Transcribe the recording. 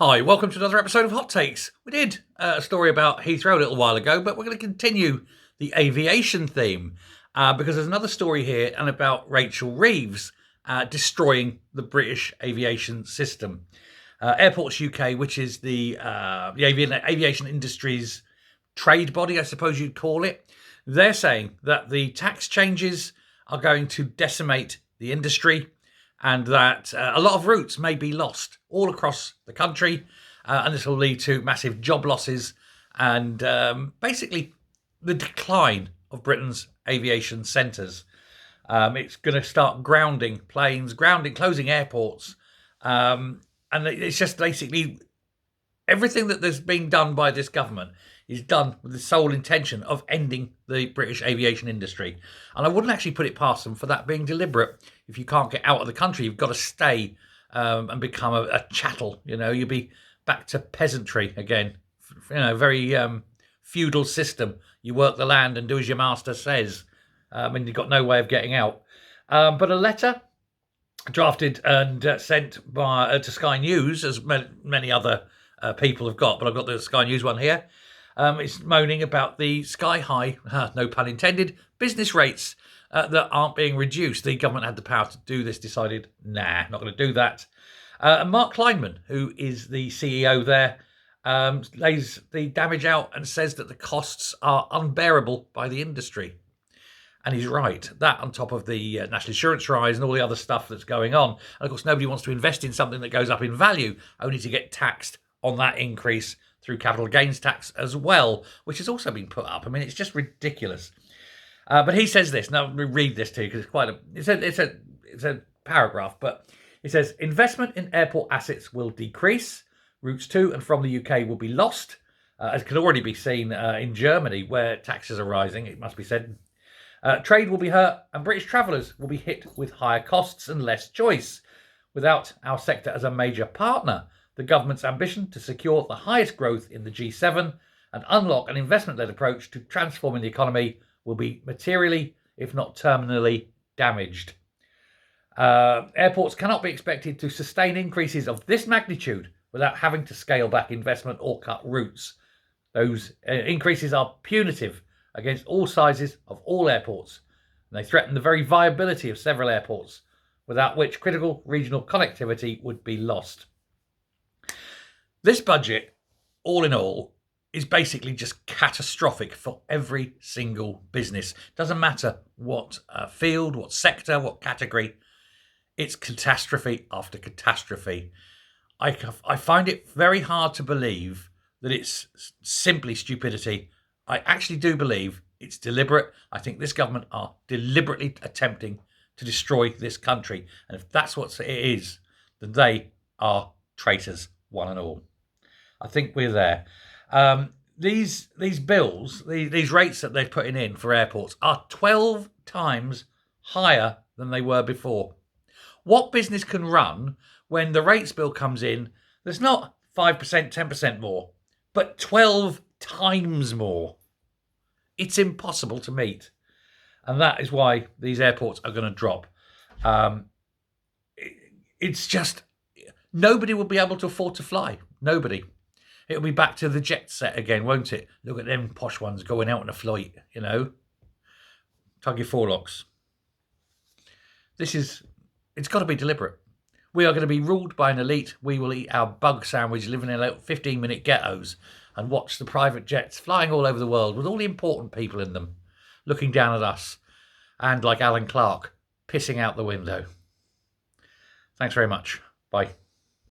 Hi, welcome to another episode of Hot Takes. We did a story about Heathrow a little while ago, but we're going to continue the aviation theme because there's another story here and about Rachel Reeves destroying the British aviation system. Airports UK, which is the aviation industry's trade body, I suppose you'd call it, they're saying that the tax changes are going to decimate the industry and that a lot of routes may be lost all across the country, and this will lead to massive job losses and basically the decline of Britain's aviation centres. It's going to start grounding planes, closing airports, and it's just basically everything that there's been done by this government is done with the sole intention of ending the British aviation industry. And I wouldn't actually put it past them for that being deliberate. If you can't get out of the country, you've got to stay and become a chattel. You know, you'll be back to peasantry again. You know, very feudal system. You work the land and do as your master says. And you've got no way of getting out. But a letter drafted and sent to Sky News, as many other people have got, but I've got the Sky News one here. It's moaning about the sky-high, no pun intended, business rates that aren't being reduced. The government had the power to do this, decided, nah, not going to do that. And Mark Kleinman, who is the CEO there, lays the damage out and says that the costs are unbearable by the industry. And he's right. That on top of the national insurance rise and all the other stuff that's going on. And of course, nobody wants to invest in something that goes up in value, only to get taxed on that increase through capital gains tax as well, which has also been put up. I mean, it's just ridiculous. But he says this. Now, let me read this to you because it's a paragraph. But it says, investment in airport assets will decrease. Routes to and from the UK will be lost, as can already be seen in Germany, where taxes are rising, it must be said. Trade will be hurt and British travellers will be hit with higher costs and less choice. Without our sector as a major partner, the government's ambition to secure the highest growth in the G7 and unlock an investment-led approach to transforming the economy will be materially, if not terminally, damaged. Airports cannot be expected to sustain increases of this magnitude without having to scale back investment or cut routes. Those increases are punitive against all sizes of all airports, and they threaten the very viability of several airports, without which critical regional connectivity would be lost. This budget, all in all, is basically just catastrophic for every single business. Doesn't matter what field, what sector, what category. It's catastrophe after catastrophe. I find it very hard to believe that it's simply stupidity. I actually do believe it's deliberate. I think this government are deliberately attempting to destroy this country. And if that's what it is, then they are traitors, one and all. I think we're there. These bills, these rates that they're putting in for airports are 12 times higher than they were before. What business can run when the rates bill comes in? There's not 5%, 10% more, but 12 times more. It's impossible to meet. And that is why these airports are going to drop. It's just, nobody will be able to afford to fly. Nobody. It'll be back to the jet set again, won't it? Look at them posh ones going out on a flight, you know. Tug your forelocks. It's got to be deliberate. We are going to be ruled by an elite. We will eat our bug sandwich, living in little 15-minute ghettos, and watch the private jets flying all over the world with all the important people in them, looking down at us, and like Alan Clark, pissing out the window. Thanks very much. Bye.